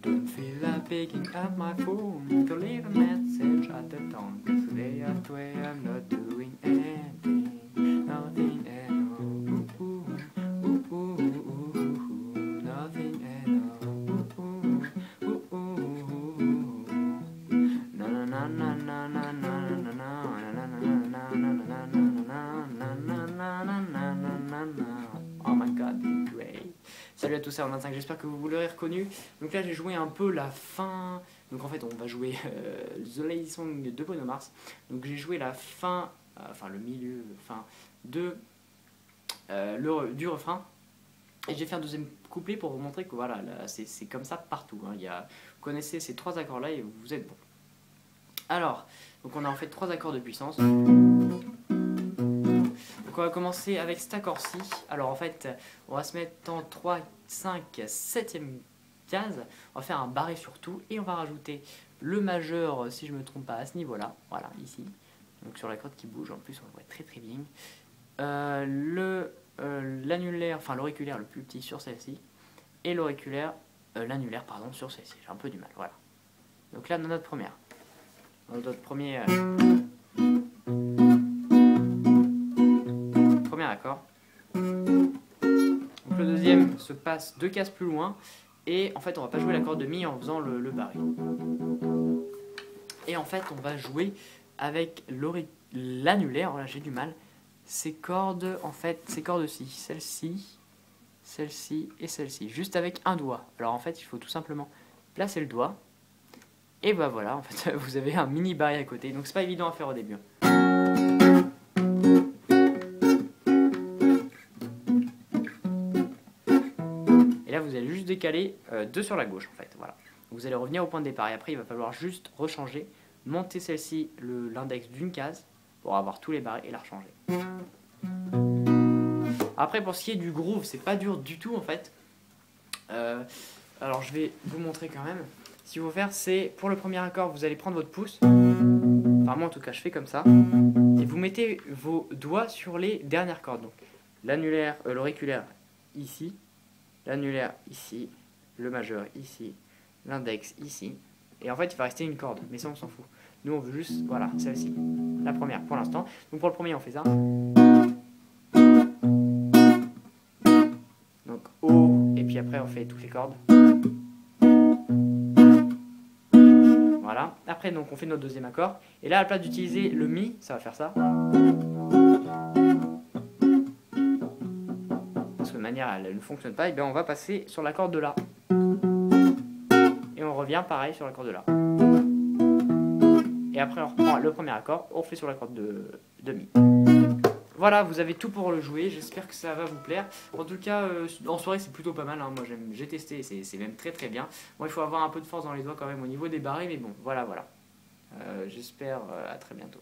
Don't feel like picking up my phone to leave a message at the tone. Today I swear I'm not doing anything, nothing at all. Ooh, ooh, ooh, ooh, ooh, nothing at all. Ooh, ooh, ooh, ooh, ooh. Na na na na na na na na na na. Oh my god, great. Salut à tous, c'est Romain5, j'espère que vous l'aurez reconnu. Donc là j'ai joué un peu la fin, donc en fait on va jouer The Lazy Song de Bruno Mars. Donc j'ai joué la fin, enfin le milieu, fin de, du refrain. Et j'ai fait un deuxième couplet pour vous montrer que voilà, c'est comme ça partout. Hein. Vous connaissez ces trois accords là et vous êtes bon. Alors, donc on a en fait trois accords de puissance. Donc on va commencer avec cet accord-ci. Alors en fait, on va se mettre en 3, 5, 7e case. On va faire un barré sur tout et on va rajouter le majeur, si je ne me trompe pas, à ce niveau-là. Voilà, ici. Donc sur la corde qui bouge, en plus on le voit très très bien. L'annulaire, enfin l'auriculaire le plus petit sur celle-ci. Et l'annulaire pardon, sur celle-ci. J'ai un peu du mal, voilà. Donc là, dans notre première. Dans notre premier accord. Donc le deuxième se passe 2 cases plus loin et en fait on va pas jouer l'accord de mi en faisant le barré. Et en fait on va jouer avec l'annulaire, voilà j'ai du mal, ces cordes en fait, ces cordes-ci, celle-ci, celle-ci et celle-ci, juste avec un doigt. Alors en fait il faut tout simplement placer le doigt et bah voilà, en fait vous avez un mini barré à côté, donc c'est pas évident à faire au début. Et là vous allez juste décaler 2 sur la gauche en fait, voilà. Vous allez revenir au point de départ et après il va falloir juste rechanger, monter celle-ci, l'index d'une case pour avoir tous les barrés et la rechanger. Après pour ce qui est du groove, c'est pas dur du tout en fait. Alors je vais vous montrer quand même. Ce qu'il faut faire c'est, pour le premier accord vous allez prendre votre pouce, enfin moi en tout cas je fais comme ça, et vous mettez vos doigts sur les dernières cordes. Donc l'annulaire, l'auriculaire ici, l'annulaire ici, le majeur ici, l'index ici, et en fait il va rester une corde, mais ça on s'en fout. Nous on veut juste, voilà, celle-ci, la première pour l'instant. Donc pour le premier on fait ça. Donc O, et puis après on fait toutes les cordes. Voilà, après donc on fait notre deuxième accord, et là à la place d'utiliser le Mi, ça va faire ça. Parce que de manière elle ne fonctionne pas, et bien on va passer sur la corde de La. Et on revient pareil sur la corde de La. Et après on reprend le premier accord, on fait sur la corde de Mi. Voilà, vous avez tout pour le jouer, j'espère que ça va vous plaire. En tout cas, en soirée c'est plutôt pas mal, hein. Moi j'ai testé, c'est même très très bien. Bon, il faut avoir un peu de force dans les doigts quand même au niveau des barrés, mais bon, voilà. J'espère à très bientôt.